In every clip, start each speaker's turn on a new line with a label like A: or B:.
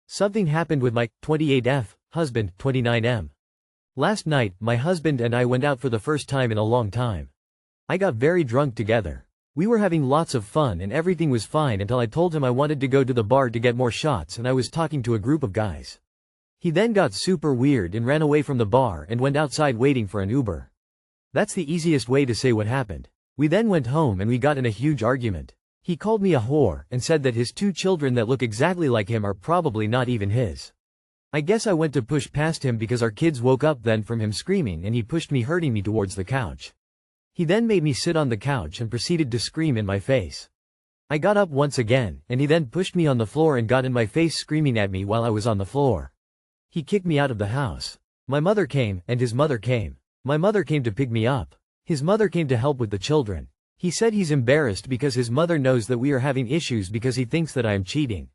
A: Something happened with my 28F husband, 29M. Last night, my husband and I went out for the first time in a long time. I got very drunk together. We were having lots of fun and everything was fine until I told him I wanted to go to the bar to get more shots and I was talking to a group of guys. He then got super weird and ran away from the bar and went outside waiting for an Uber. That's the easiest way to say what happened. We then went home and we got in a huge argument. He called me a whore and said that his 2 children that look exactly like him are probably not even his. I guess I went to push past him because our kids woke up then from him screaming and he pushed me, hurting me, towards the couch. He then made me sit on the couch and proceeded to scream in my face. I got up once again, and he then pushed me on the floor and got in my face screaming at me while I was on the floor. He kicked me out of the house. My mother came, and his mother came. My mother came to pick me up. His mother came to help with the children. He said he's embarrassed because his mother knows that we are having issues because he thinks that I am cheating.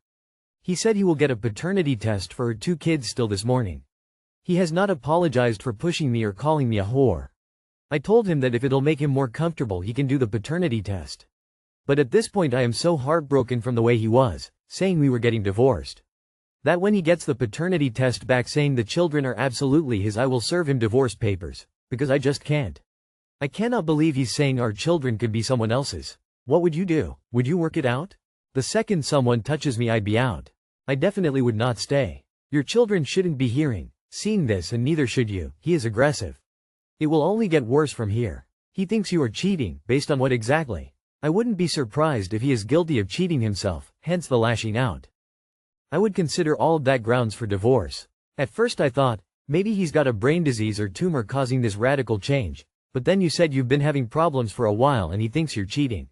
A: He said he will get a paternity test for her 2 kids still this morning. He has not apologized for pushing me or calling me a whore. I told him that if it'll make him more comfortable he can do the paternity test. But at this point I am so heartbroken from the way he was, saying we were getting divorced, that when he gets the paternity test back saying the children are absolutely his, I will serve him divorce papers, because I just can't. I cannot believe he's saying our children could be someone else's. What would you do? Would you work it out? The second someone touches me I'd be out. I definitely would not stay. Your children shouldn't be seeing this, and neither should you. He is aggressive. It will only get worse from here. He thinks you are cheating, based on what exactly? I wouldn't be surprised if he is guilty of cheating himself, hence the lashing out. I would consider all of that grounds for divorce. At first I thought, maybe he's got a brain disease or tumor causing this radical change. But then you said you've been having problems for a while and he thinks you're cheating.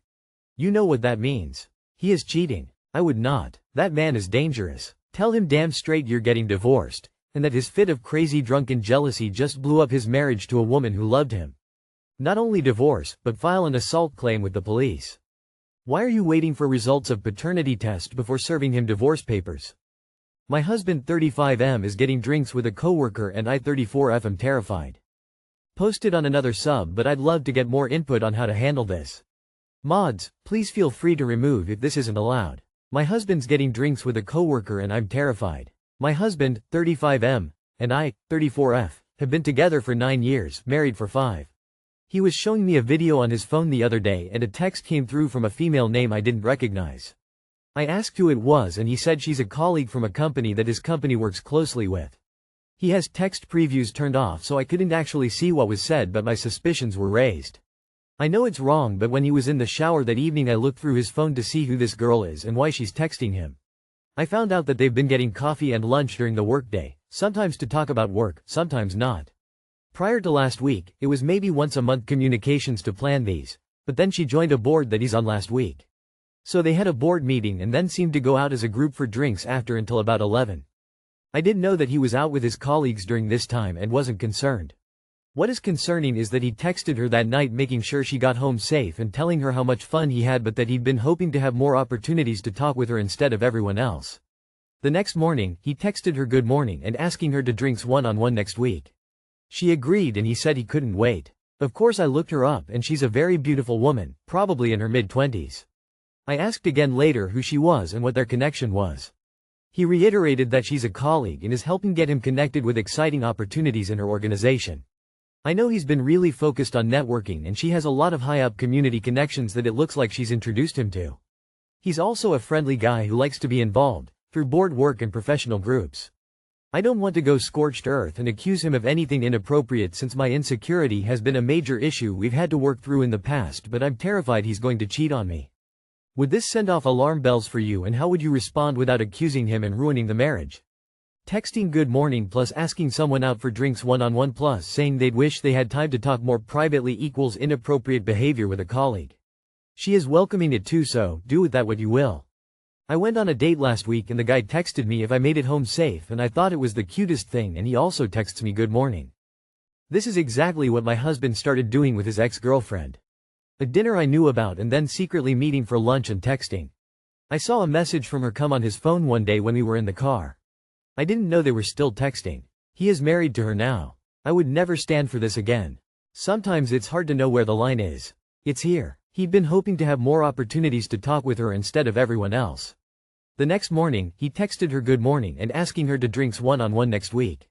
A: You know what that means. He is cheating. I would not. That man is dangerous. Tell him damn straight you're getting divorced, and that his fit of crazy drunken jealousy just blew up his marriage to a woman who loved him. Not only divorce, but file an assault claim with the police. Why are you waiting for results of paternity test before serving him divorce papers? My husband 35M is getting drinks with a coworker and I 34F am terrified. Posted on another sub, but I'd love to get more input on how to handle this. Mods, please feel free to remove if this isn't allowed. My husband's getting drinks with a coworker and I'm terrified. My husband, 35M, and I, 34F, have been together for 9 years, married for 5. He was showing me a video on his phone the other day and a text came through from a female name I didn't recognize. I asked who it was and he said she's a colleague from a company that his company works closely with. He has text previews turned off so I couldn't actually see what was said, but my suspicions were raised. I know it's wrong, but when he was in the shower that evening I looked through his phone to see who this girl is and why she's texting him. I found out that they've been getting coffee and lunch during the workday, sometimes to talk about work, sometimes not. Prior to last week, it was maybe once a month communications to plan these, but then she joined a board that he's on last week. So they had a board meeting and then seemed to go out as a group for drinks after until about 11. I didn't know that he was out with his colleagues during this time and wasn't concerned. What is concerning is that he texted her that night making sure she got home safe and telling her how much fun he had, but that he'd been hoping to have more opportunities to talk with her instead of everyone else. The next morning, he texted her good morning and asking her to drinks one-on-one next week. She agreed and he said he couldn't wait. Of course I looked her up and she's a very beautiful woman, probably in her mid-20s. I asked again later who she was and what their connection was. He reiterated that she's a colleague and is helping get him connected with exciting opportunities in her organization. I know he's been really focused on networking and she has a lot of high-up community connections that it looks like she's introduced him to. He's also a friendly guy who likes to be involved, through board work and professional groups. I don't want to go scorched earth and accuse him of anything inappropriate since my insecurity has been a major issue we've had to work through in the past, but I'm terrified he's going to cheat on me. Would this send off alarm bells for you, and how would you respond without accusing him and ruining the marriage? Texting good morning plus asking someone out for drinks one-on-one plus saying they'd wish they had time to talk more privately equals inappropriate behavior with a colleague. She is welcoming it too, so do with that what you will. I went on a date last week and the guy texted me if I made it home safe and I thought it was the cutest thing, and he also texts me good morning. This is exactly what my husband started doing with his ex-girlfriend. A dinner I knew about and then secretly meeting for lunch and texting. I saw a message from her come on his phone one day when we were in the car. I didn't know they were still texting. He is married to her now. I would never stand for this again. Sometimes it's hard to know where the line is. It's here. He'd been hoping to have more opportunities to talk with her instead of everyone else. The next morning, he texted her good morning and asking her to drinks one-on-one next week.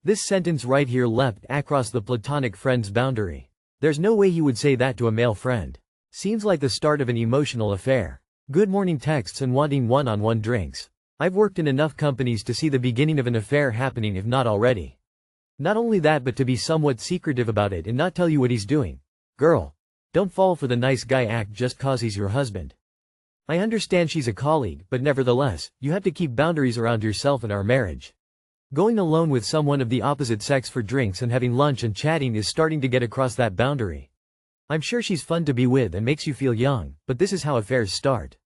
A: This sentence right here leapt across the platonic friend's boundary. There's no way he would say that to a male friend. Seems like the start of an emotional affair. Good morning texts and wanting one-on-one drinks. I've worked in enough companies to see the beginning of an affair happening if not already. Not only that, but to be somewhat secretive about it and not tell you what he's doing. Girl, don't fall for the nice guy act just cause he's your husband. I understand she's a colleague, but nevertheless, you have to keep boundaries around yourself and our marriage. Going alone with someone of the opposite sex for drinks and having lunch and chatting is starting to get across that boundary. I'm sure she's fun to be with and makes you feel young, but this is how affairs start.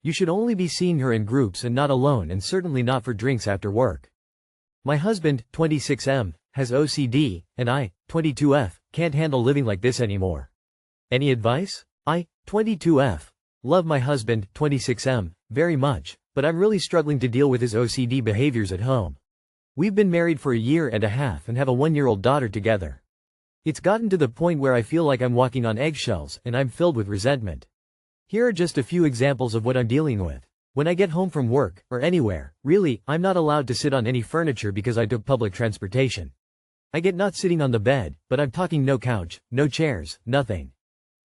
A: You should only be seeing her in groups and not alone, and certainly not for drinks after work. My husband, 26M, has OCD, and I, 22F, can't handle living like this anymore. Any advice? I, 22F, love my husband, 26M, very much, but I'm really struggling to deal with his OCD behaviors at home. We've been married for a year and a half and have a 1-year-old daughter together. It's gotten to the point where I feel like I'm walking on eggshells and I'm filled with resentment. Here are just a few examples of what I'm dealing with. When I get home from work, or anywhere, really, I'm not allowed to sit on any furniture because I took public transportation. I get not sitting on the bed, but I'm talking no couch, no chairs, nothing.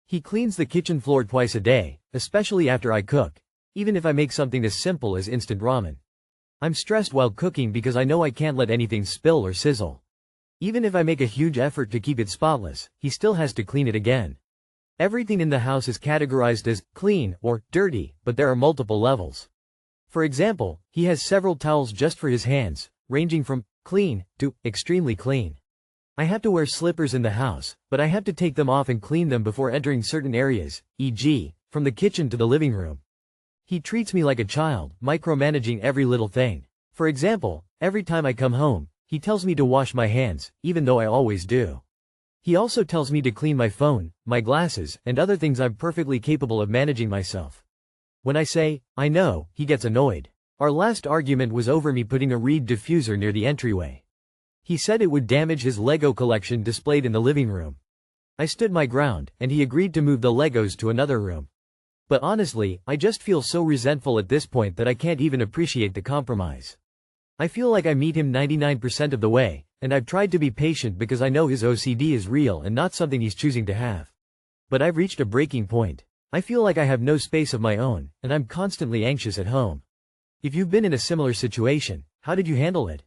A: He cleans the kitchen floor twice a day, especially after I cook, even if I make something as simple as instant ramen. I'm stressed while cooking because I know I can't let anything spill or sizzle. Even if I make a huge effort to keep it spotless, he still has to clean it again. Everything in the house is categorized as clean or dirty, but there are multiple levels. For example, he has several towels just for his hands, ranging from clean to extremely clean. I have to wear slippers in the house, but I have to take them off and clean them before entering certain areas, e.g., from the kitchen to the living room. He treats me like a child, micromanaging every little thing. For example, every time I come home, he tells me to wash my hands, even though I always do. He also tells me to clean my phone, my glasses, and other things I'm perfectly capable of managing myself. When I say, I know, he gets annoyed. Our last argument was over me putting a reed diffuser near the entryway. He said it would damage his Lego collection displayed in the living room. I stood my ground, and he agreed to move the Legos to another room. But honestly, I just feel so resentful at this point that I can't even appreciate the compromise. I feel like I meet him 99% of the way, and I've tried to be patient because I know his OCD is real and not something he's choosing to have. But I've reached a breaking point. I feel like I have no space of my own, and I'm constantly anxious at home. If you've been in a similar situation, how did you handle it?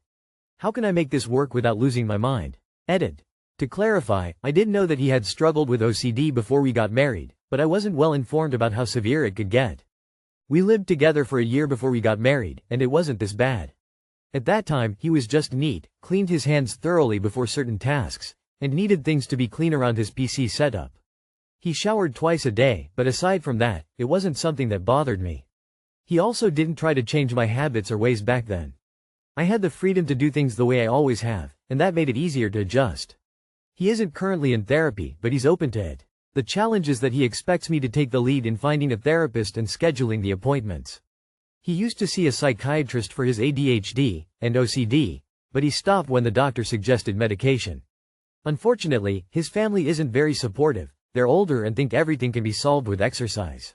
A: How can I make this work without losing my mind? Edit. To clarify, I didn't know that he had struggled with OCD before we got married, but I wasn't well informed about how severe it could get. We lived together for a year before we got married, and it wasn't this bad. At that time, he was just neat, cleaned his hands thoroughly before certain tasks, and needed things to be clean around his PC setup. He showered twice a day, but aside from that, it wasn't something that bothered me. He also didn't try to change my habits or ways back then. I had the freedom to do things the way I always have, and that made it easier to adjust. He isn't currently in therapy, but he's open to it. The challenge is that he expects me to take the lead in finding a therapist and scheduling the appointments. He used to see a psychiatrist for his ADHD and OCD, but he stopped when the doctor suggested medication. Unfortunately, his family isn't very supportive. They're older and think everything can be solved with exercise.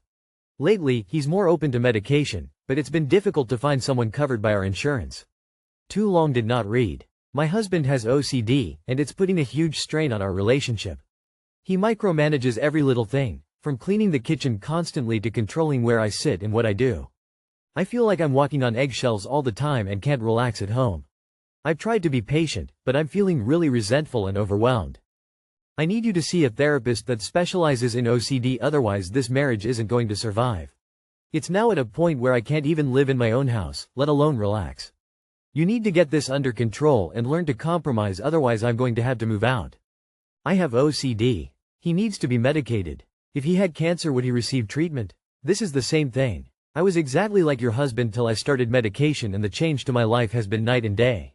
A: Lately, he's more open to medication, but it's been difficult to find someone covered by our insurance. Too long did not read. My husband has OCD, and it's putting a huge strain on our relationship. He micromanages every little thing, from cleaning the kitchen constantly to controlling where I sit and what I do. I feel like I'm walking on eggshells all the time and can't relax at home. I've tried to be patient, but I'm feeling really resentful and overwhelmed. I need you to see a therapist that specializes in OCD, otherwise this marriage isn't going to survive. It's now at a point where I can't even live in my own house, let alone relax. You need to get this under control and learn to compromise, otherwise I'm going to have to move out. I have OCD. He needs to be medicated. If he had cancer, would he receive treatment? This is the same thing. I was exactly like your husband till I started medication, and the change to my life has been night and day.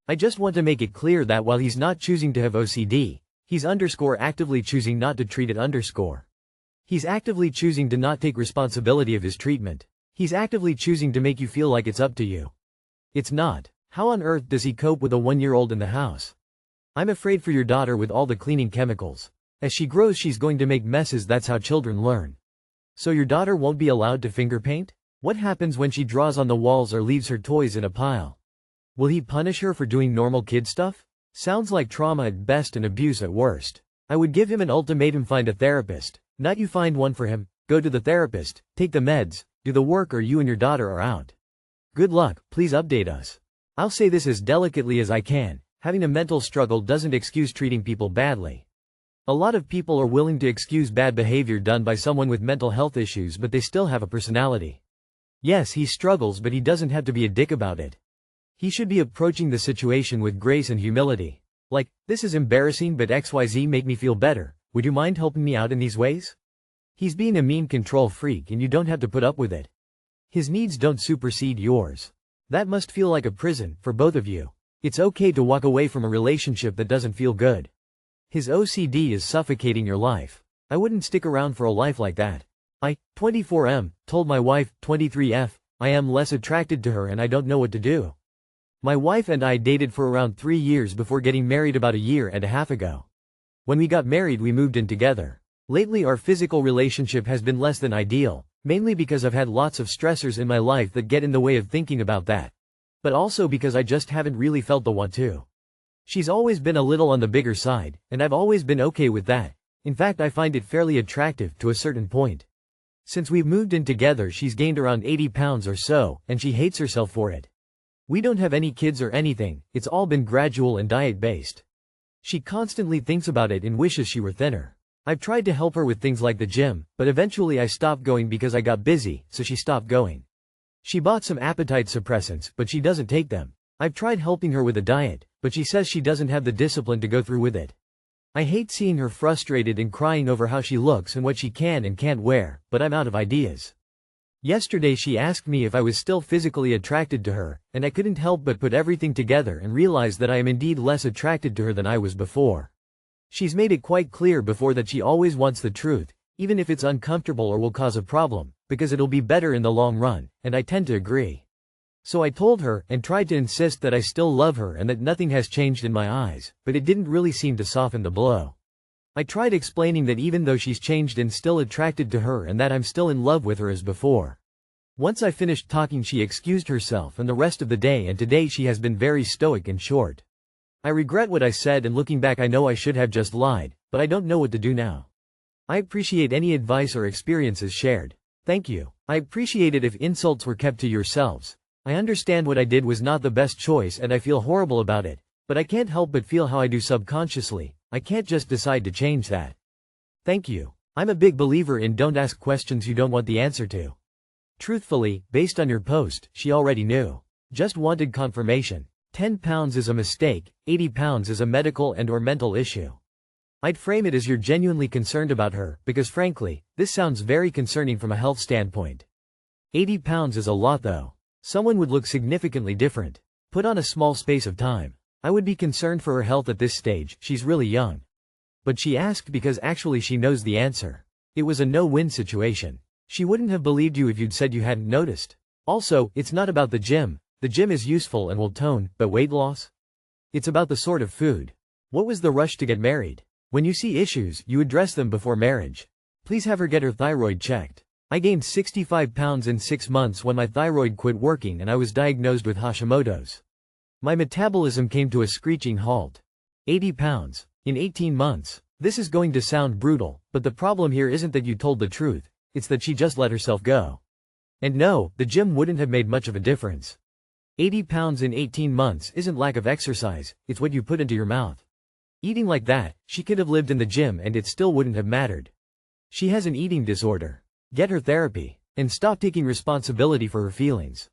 A: I just want to make it clear that while he's not choosing to have OCD, he's actively choosing not to treat it. He's actively choosing to not take responsibility of his treatment. He's actively choosing to make you feel like it's up to you. It's not. How on earth does he cope with a 1-year-old in the house? I'm afraid for your daughter with all the cleaning chemicals. As she grows, she's going to make messes. That's how children learn. So your daughter won't be allowed to finger paint? What happens when she draws on the walls or leaves her toys in a pile? Will he punish her for doing normal kid stuff? Sounds like trauma at best and abuse at worst. I would give him an ultimatum: find a therapist. Not you find one for him, go to the therapist, take the meds, do the work, or you and your daughter are out. Good luck, please update us. I'll say this as delicately as I can, having a mental struggle doesn't excuse treating people badly. A lot of people are willing to excuse bad behavior done by someone with mental health issues, but they still have a personality. Yes, he struggles, but he doesn't have to be a dick about it. He should be approaching the situation with grace and humility. Like, this is embarrassing, but XYZ make me feel better. Would you mind helping me out in these ways? He's being a mean control freak and you don't have to put up with it. His needs don't supersede yours. That must feel like a prison for both of you. It's okay to walk away from a relationship that doesn't feel good. His OCD is suffocating your life. I wouldn't stick around for a life like that. I, 24M, told my wife, 23F, I am less attracted to her and I don't know what to do. My wife and I dated for around 3 years before getting married about a year and a half ago. When we got married, we moved in together. Lately our physical relationship has been less than ideal, mainly because I've had lots of stressors in my life that get in the way of thinking about that. But also because I just haven't really felt the want to. She's always been a little on the bigger side, and I've always been okay with that. In fact, I find it fairly attractive to a certain point. Since we've moved in together, she's gained around 80 pounds or so, and she hates herself for it. We don't have any kids or anything, it's all been gradual and diet-based. She constantly thinks about it and wishes she were thinner. I've tried to help her with things like the gym, but eventually I stopped going because I got busy, so she stopped going. She bought some appetite suppressants, but she doesn't take them. I've tried helping her with a diet, but she says she doesn't have the discipline to go through with it. I hate seeing her frustrated and crying over how she looks and what she can and can't wear, but I'm out of ideas. Yesterday she asked me if I was still physically attracted to her, and I couldn't help but put everything together and realize that I am indeed less attracted to her than I was before. She's made it quite clear before that she always wants the truth, even if it's uncomfortable or will cause a problem, because it'll be better in the long run, and I tend to agree. So I told her, and tried to insist that I still love her and that nothing has changed in my eyes, but it didn't really seem to soften the blow. I tried explaining that even though she's changed and still attracted to her and that I'm still in love with her as before. Once I finished talking, she excused herself and the rest of the day, and today she has been very stoic and short. I regret what I said, and looking back I know I should have just lied, but I don't know what to do now. I appreciate any advice or experiences shared. Thank you. I appreciate it if insults were kept to yourselves. I understand what I did was not the best choice and I feel horrible about it, but I can't help but feel how I do subconsciously. I can't just decide to change that. Thank you. I'm a big believer in don't ask questions you don't want the answer to. Truthfully, based on your post, she already knew. Just wanted confirmation. 10 pounds is a mistake, 80 pounds is a medical and/or mental issue. I'd frame it as you're genuinely concerned about her, because frankly, this sounds very concerning from a health standpoint. 80 pounds is a lot though. Someone would look significantly different. Put on a small space of time. I would be concerned for her health at this stage, she's really young. But she asked because actually she knows the answer. It was a no-win situation. She wouldn't have believed you if you'd said you hadn't noticed. Also, it's not about the gym. The gym is useful and will tone, but weight loss? It's about the sort of food. What was the rush to get married? When you see issues, you address them before marriage. Please have her get her thyroid checked. I gained 65 pounds in 6 months when my thyroid quit working and I was diagnosed with Hashimoto's. My metabolism came to a screeching halt. 80 pounds. In 18 months. This is going to sound brutal, but the problem here isn't that you told the truth, it's that she just let herself go. And no, the gym wouldn't have made much of a difference. 80 pounds in 18 months isn't lack of exercise, it's what you put into your mouth. Eating like that, she could have lived in the gym and it still wouldn't have mattered. She has an eating disorder. Get her therapy. And stop taking responsibility for her feelings.